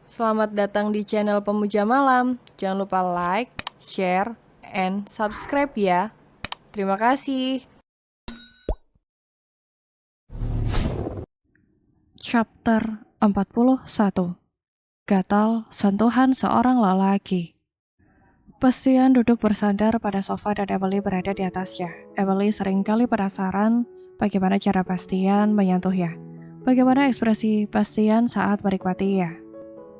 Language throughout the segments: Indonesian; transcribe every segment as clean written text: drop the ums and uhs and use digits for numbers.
Selamat datang di channel Pemuja Malam. Jangan lupa like, share, and subscribe ya. Terima kasih. Chapter 41. Gatal sentuhan seorang lelaki. Bastian duduk bersandar pada sofa dan Emily berada di atasnya. Emily seringkali penasaran bagaimana cara Bastian menyentuhnya. Bagaimana ekspresi Bastian saat menikmatinya.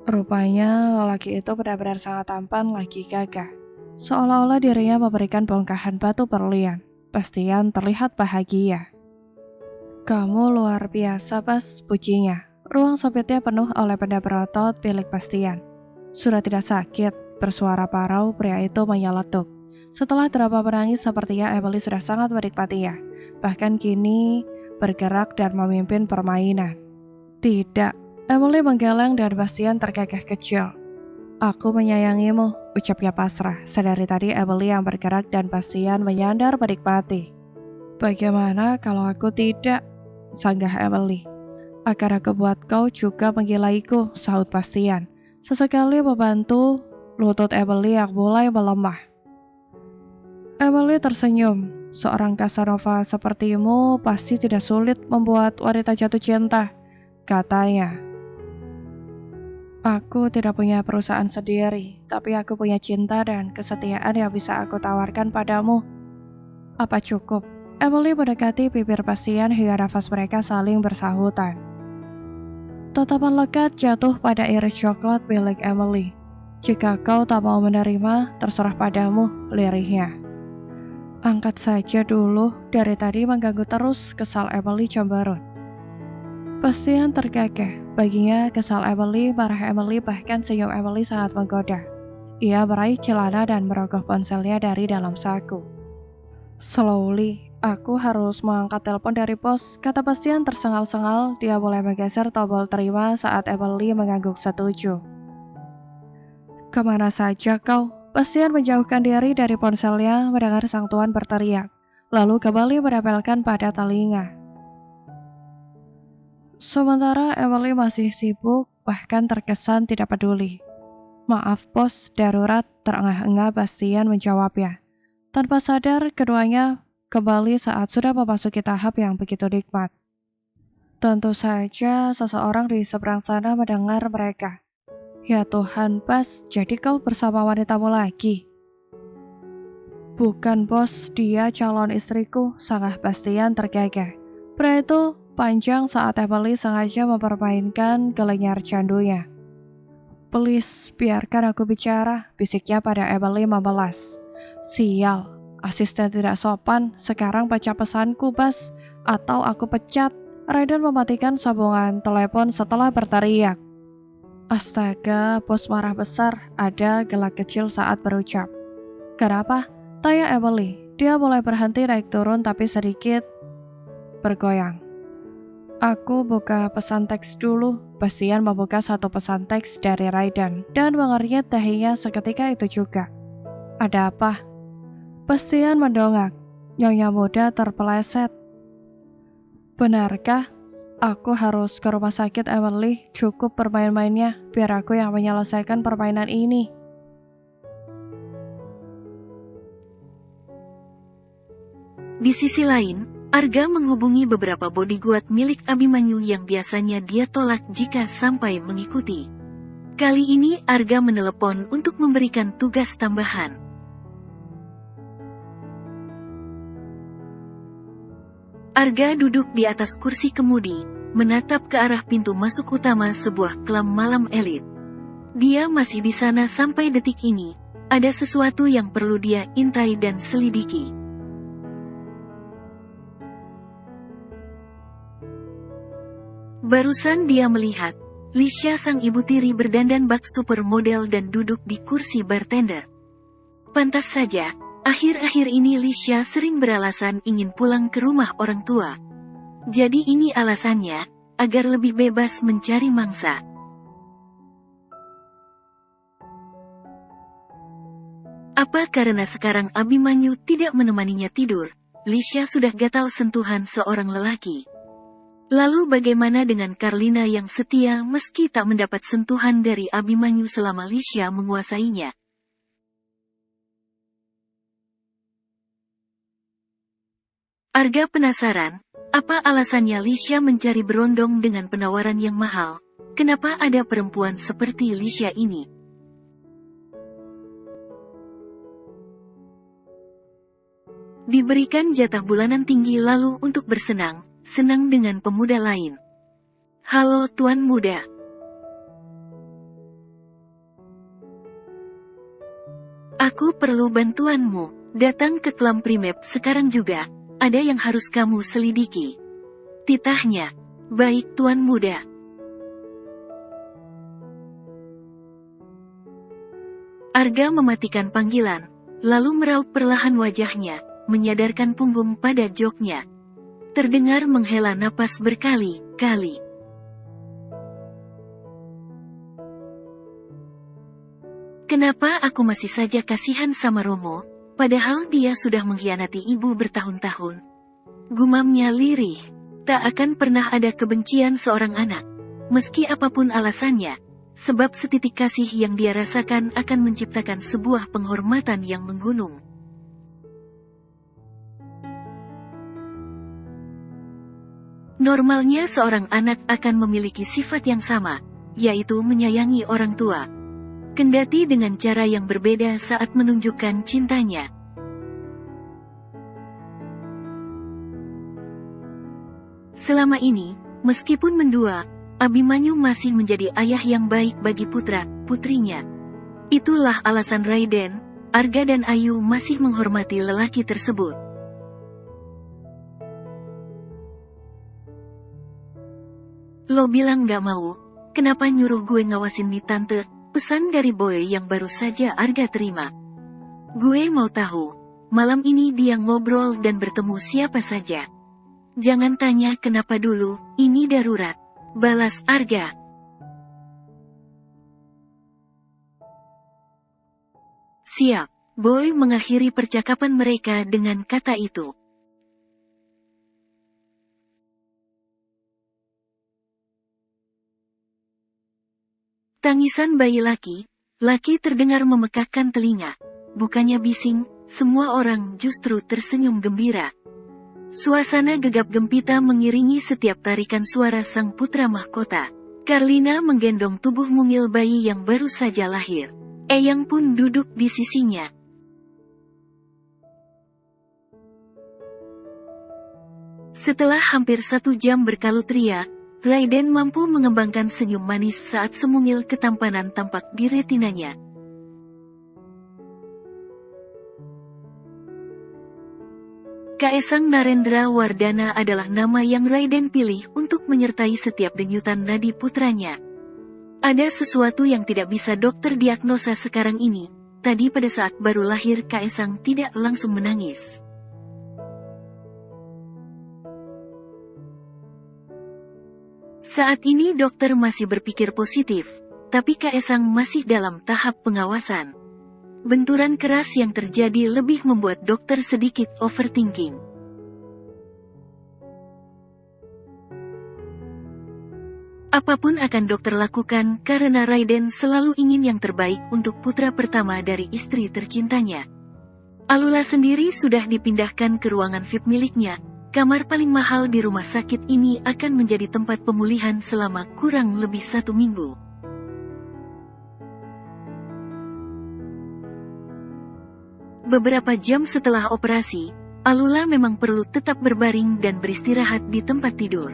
Rupanya lelaki itu benar-benar sangat tampan lagi gagah. Seolah-olah dirinya memberikan bongkahan batu berlian. Bastian terlihat bahagia. Kamu luar biasa, Bas, pujinya. Ruang sempitnya penuh oleh benda berotot milik Bastian. Sudah tidak sakit, bersuara parau pria itu menyeletuk. Setelah drama menangis sepertinya Emily sudah sangat menikmatinya. Bahkan kini bergerak dan memimpin permainan. Tidak, Emily menggeleng dan Bastian terkekeh kecil. Aku menyayangimu, ucapnya pasrah. Sedari tadi Emily yang bergerak dan Bastian menyandar menikmati. Bagaimana kalau aku tidak? Sanggah Emily. Akan aku buat kau juga menggilaiku, sahut Bastian. Sesekali membantu lutut Emily yang mulai melemah. Emily tersenyum. Seorang Casanova sepertimu pasti tidak sulit membuat wanita jatuh cinta, katanya. Aku tidak punya perusahaan sendiri, tapi aku punya cinta dan kesetiaan yang bisa aku tawarkan padamu. Apa cukup? Emily mendekati bibir Bastian hingga nafas mereka saling bersahutan. Tatapan lekat jatuh pada iris coklat milik Emily. Jika kau tak mau menerima, terserah padamu, lirihnya. Angkat saja dulu, dari tadi mengganggu terus, kesal Emily cemberut. Bastian terkekeh, baginya kesal Emily, marah Emily, bahkan senyum Emily sangat menggoda. Ia meraih celana dan merogoh ponselnya dari dalam saku. Slowly, aku harus mengangkat telepon dari pos, kata Bastian tersengal-sengal. Dia mulai menggeser tombol terima saat Emily mengangguk setuju. Kemana saja kau? Bastian menjauhkan diri dari ponselnya mendengar sang tuan berteriak, lalu kembali menempelkan pada telinga. Sementara Emily masih sibuk, bahkan terkesan tidak peduli. Maaf bos, darurat, terengah-engah Bastian menjawabnya. Tanpa sadar, keduanya kembali saat sudah memasuki tahap yang begitu nikmat. Tentu saja seseorang di seberang sana mendengar mereka. Ya Tuhan, Bas, jadi kau bersama wanitamu lagi? Bukan bos, dia calon istriku, sanggah Bastian tergagah. Pria itu panjang saat Emily sengaja mempermainkan gelenyar candunya. Please, biarkan aku bicara, bisiknya pada Emily membalas. Sial, asisten tidak sopan, sekarang baca pesanku, Bas, atau aku pecat. Raiden mematikan sambungan telepon setelah berteriak. Astaga, bos marah besar, ada gelak kecil saat berucap. Kenapa? Tanya Emily. Dia mulai berhenti naik turun tapi sedikit bergoyang. Aku buka pesan teks dulu. Bastian membuka satu pesan teks dari Raiden dan mengernyit dahinya seketika itu juga. Ada apa? Bastian mendongak. Nyonya muda terpeleset. Benarkah? Aku harus ke rumah sakit Emily. Cukup bermain-mainnya, biar aku yang menyelesaikan permainan ini. Di sisi lain, Arga menghubungi beberapa bodyguard milik Abimanyu yang biasanya dia tolak jika sampai mengikuti. Kali ini Arga menelepon untuk memberikan tugas tambahan. Arga duduk di atas kursi kemudi, menatap ke arah pintu masuk utama sebuah klub malam elit. Dia masih di sana sampai detik ini. Ada sesuatu yang perlu dia intai dan selidiki. Barusan dia melihat Lisha sang ibu tiri berdandan bak supermodel dan duduk di kursi bartender. Pantas saja, akhir-akhir ini Lisha sering beralasan ingin pulang ke rumah orang tua. Jadi ini alasannya, agar lebih bebas mencari mangsa. Apa karena sekarang Abimanyu tidak menemaninya tidur, Lisha sudah gatal sentuhan seorang lelaki. Lalu bagaimana dengan Karlina yang setia meski tak mendapat sentuhan dari Abimanyu selama Lisha menguasainya? Arga penasaran, apa alasannya Lisha mencari berondong dengan penawaran yang mahal? Kenapa ada perempuan seperti Lisha ini? Diberikan jatah bulanan tinggi lalu untuk bersenang, senang dengan pemuda lain. Halo Tuan Muda. Aku perlu bantuanmu. Datang ke Klam Primep sekarang juga. Ada yang harus kamu selidiki. Titahnya. Baik Tuan Muda. Arga mematikan panggilan, lalu meraup perlahan wajahnya, menyadarkan punggung pada joknya. Terdengar menghela napas berkali-kali. Kenapa aku masih saja kasihan sama Romo, padahal dia sudah mengkhianati ibu bertahun-tahun? Gumamnya lirih. Tak akan pernah ada kebencian seorang anak, meski apapun alasannya, sebab setitik kasih yang dia rasakan akan menciptakan sebuah penghormatan yang menggunung. Normalnya seorang anak akan memiliki sifat yang sama, yaitu menyayangi orang tua. Kendati dengan cara yang berbeda saat menunjukkan cintanya. Selama ini, meskipun mendua, Abimanyu masih menjadi ayah yang baik bagi putra-putrinya. Itulah alasan Raiden, Arga dan Ayu masih menghormati lelaki tersebut. Lo bilang gak mau, kenapa nyuruh gue ngawasin nih tante? Pesan dari Boy yang baru saja Arga terima. Gue mau tahu, malam ini dia ngobrol dan bertemu siapa saja. Jangan tanya kenapa dulu, ini darurat. Balas Arga. Siap. Boy mengakhiri percakapan mereka dengan kata itu. Tangisan bayi laki terdengar memekakkan telinga. Bukannya bising, semua orang justru tersenyum gembira. Suasana gegap gempita mengiringi setiap tarikan suara sang putra mahkota. Karlina menggendong tubuh mungil bayi yang baru saja lahir. Eyang pun duduk di sisinya. Setelah hampir 1 jam berkalut ria, Raiden mampu mengembangkan senyum manis saat semungil ketampanan tampak di retinanya. Kaesang Narendra Wardana adalah nama yang Raiden pilih untuk menyertai setiap denyutan nadi putranya. Ada sesuatu yang tidak bisa dokter diagnosa sekarang ini. Tadi pada saat baru lahir Kaesang tidak langsung menangis. Saat ini dokter masih berpikir positif, tapi Kaesang masih dalam tahap pengawasan. Benturan keras yang terjadi lebih membuat dokter sedikit overthinking. Apapun akan dokter lakukan karena Raiden selalu ingin yang terbaik untuk putra pertama dari istri tercintanya. Alula sendiri sudah dipindahkan ke ruangan VIP miliknya. Kamar paling mahal di rumah sakit ini akan menjadi tempat pemulihan selama kurang lebih 1 minggu. Beberapa jam setelah operasi, Alula memang perlu tetap berbaring dan beristirahat di tempat tidur.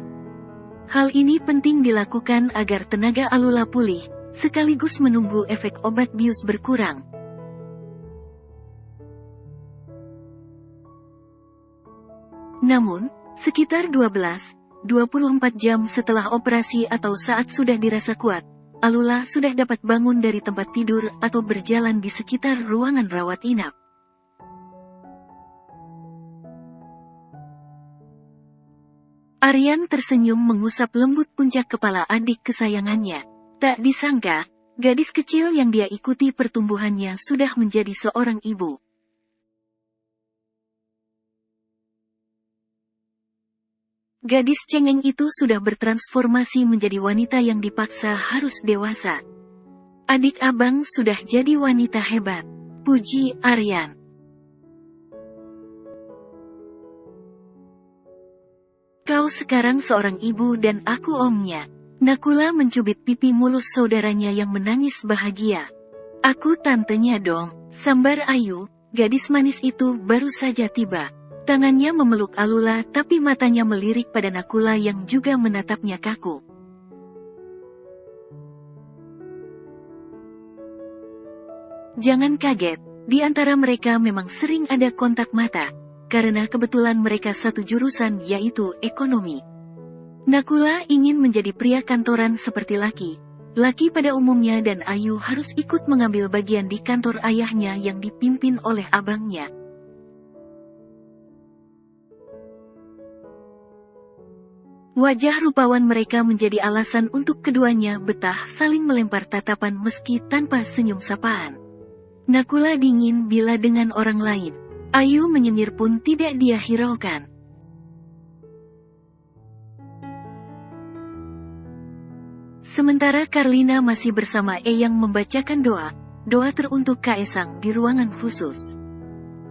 Hal ini penting dilakukan agar tenaga Alula pulih, sekaligus menunggu efek obat bius berkurang. Namun, sekitar 12-24 jam setelah operasi atau saat sudah dirasa kuat, Alula sudah dapat bangun dari tempat tidur atau berjalan di sekitar ruangan rawat inap. Aryan tersenyum mengusap lembut puncak kepala adik kesayangannya. Tak disangka, gadis kecil yang dia ikuti pertumbuhannya sudah menjadi seorang ibu. Gadis cengeng itu sudah bertransformasi menjadi wanita yang dipaksa harus dewasa. Adik abang sudah jadi wanita hebat. Puji Aryan. Kau sekarang seorang ibu dan aku omnya. Nakula mencubit pipi mulus saudaranya yang menangis bahagia. Aku tantenya dong, sambar Ayu. Gadis manis itu baru saja tiba. Tangannya memeluk Alula tapi matanya melirik pada Nakula yang juga menatapnya kaku. Jangan kaget, di antara mereka memang sering ada kontak mata, karena kebetulan mereka satu jurusan yaitu ekonomi. Nakula ingin menjadi pria kantoran seperti laki pada umumnya dan Ayu harus ikut mengambil bagian di kantor ayahnya yang dipimpin oleh abangnya. Wajah rupawan mereka menjadi alasan untuk keduanya betah saling melempar tatapan meski tanpa senyum sapaan. Nakula dingin bila dengan orang lain. Ayu menyengir pun tidak dia hiraukan. Sementara Karlina masih bersama Eyang membacakan doa teruntuk Kaesang di ruangan khusus.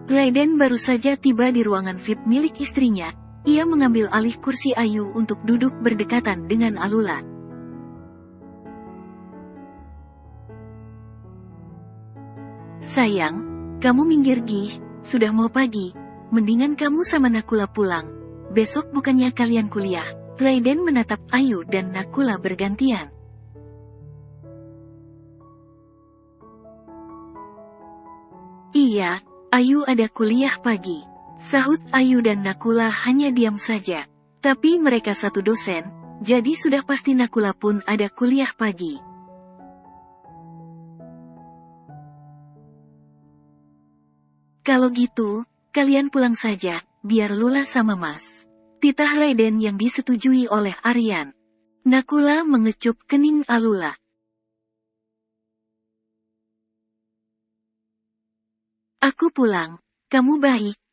Raiden baru saja tiba di ruangan VIP milik istrinya. Ia mengambil alih kursi Ayu untuk duduk berdekatan dengan Alula. Sayang, kamu minggir Gih, sudah mau pagi, mendingan kamu sama Nakula pulang. Besok bukannya kalian kuliah. Raiden menatap Ayu dan Nakula bergantian. Iya, Ayu ada kuliah pagi. Sahut Ayu dan Nakula hanya diam saja. Tapi mereka satu dosen, jadi sudah pasti Nakula pun ada kuliah pagi. Kalau gitu, kalian pulang saja, biar Lula sama Mas. Titah Raiden yang disetujui oleh Aryan. Nakula mengecup kening Alula. Aku pulang, kamu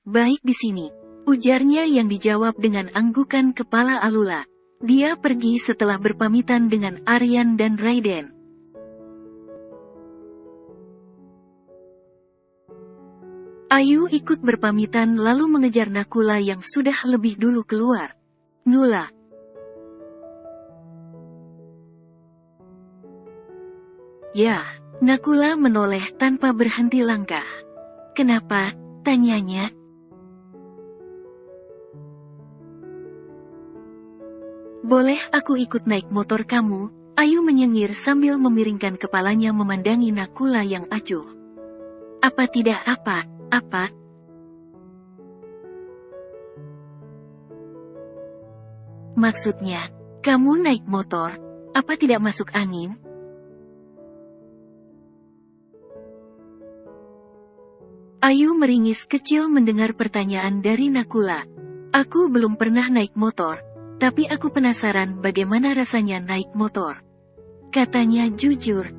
baik di sini, ujarnya yang dijawab dengan anggukan kepala Alula. Dia pergi setelah berpamitan dengan Aryan dan Raiden. Ayu ikut berpamitan lalu mengejar Nakula yang sudah lebih dulu keluar. Nula. Ya, Nakula menoleh tanpa berhenti langkah. Kenapa? Tanyanya. Boleh aku ikut naik motor kamu? Ayu menyengir sambil memiringkan kepalanya memandangi Nakula yang acuh. Apa tidak apa? Maksudnya, kamu naik motor, apa tidak masuk angin? Ayu meringis kecil mendengar pertanyaan dari Nakula. Aku belum pernah naik motor, tapi aku penasaran bagaimana rasanya naik motor. Katanya jujur.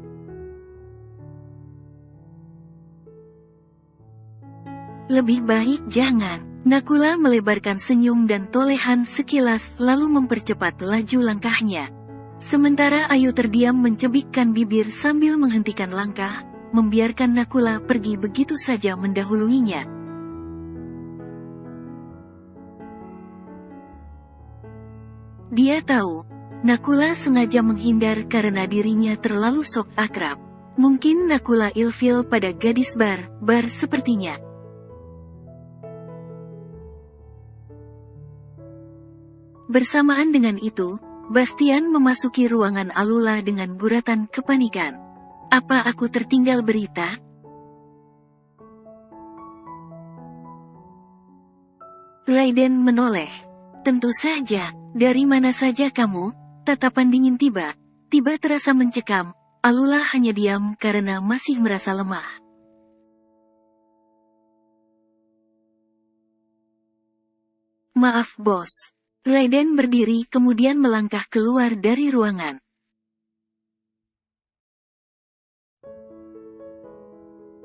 Lebih baik jangan. Nakula melebarkan senyum dan tolehan sekilas lalu mempercepat laju langkahnya. Sementara Ayu terdiam mencebikkan bibir sambil menghentikan langkah, membiarkan Nakula pergi begitu saja mendahuluinya. Dia tahu, Nakula sengaja menghindar karena dirinya terlalu sok akrab. Mungkin Nakula ilfil pada gadis bar sepertinya. Bersamaan dengan itu, Bastian memasuki ruangan Alula dengan guratan kepanikan. Apa aku tertinggal berita? Raiden menoleh. Tentu saja, dari mana saja kamu? Tatapan dingin tiba terasa mencekam. Alula hanya diam karena masih merasa lemah. Maaf bos. Raiden berdiri kemudian melangkah keluar dari ruangan.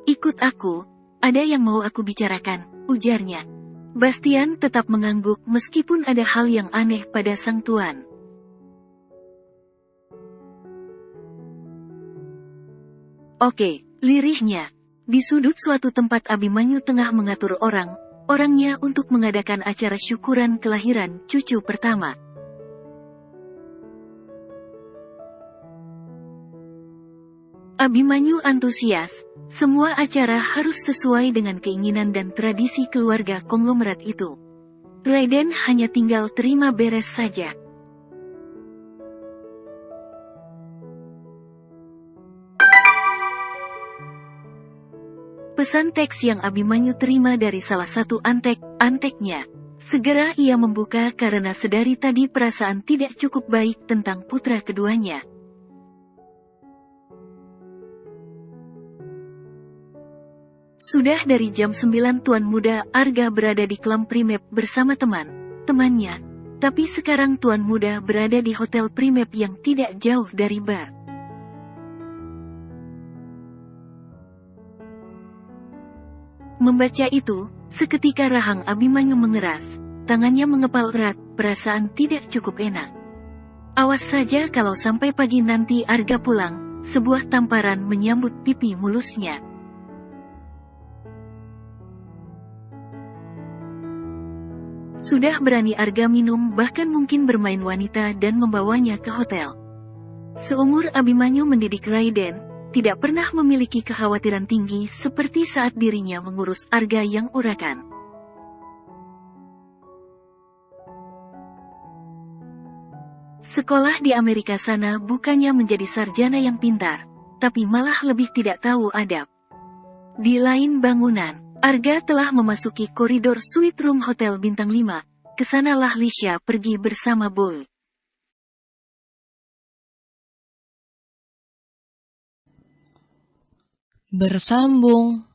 Ikut aku, ada yang mau aku bicarakan, ujarnya. Bastian tetap mengangguk meskipun ada hal yang aneh pada sang tuan. Oke, lirihnya. Di sudut suatu tempat Abimanyu tengah mengatur orangnya untuk mengadakan acara syukuran kelahiran cucu pertama. Abimanyu antusias. Semua acara harus sesuai dengan keinginan dan tradisi keluarga konglomerat itu. Raiden hanya tinggal terima beres saja. Pesan teks yang Abimanyu terima dari salah satu anteknya. Segera ia membuka karena sedari tadi perasaan tidak cukup baik tentang putra keduanya. Sudah dari jam 9 Tuan Muda Arga berada di Klam Primep bersama temannya. Tapi sekarang Tuan Muda berada di Hotel Primep yang tidak jauh dari bar. Membaca itu, seketika rahang Abimanyu mengeras, tangannya mengepal erat, perasaan tidak cukup enak. Awas saja kalau sampai pagi nanti Arga pulang, sebuah tamparan menyambut pipi mulusnya. Sudah berani Arga minum bahkan mungkin bermain wanita dan membawanya ke hotel. Seumur Abimanyu mendidik Raiden, tidak pernah memiliki kekhawatiran tinggi seperti saat dirinya mengurus Arga yang urakan. Sekolah di Amerika sana bukannya menjadi sarjana yang pintar, tapi malah lebih tidak tahu adab. Di lain bangunan, Arga telah memasuki koridor suite room Hotel Bintang 5, kesanalah Lisha pergi bersama Boy. Bersambung.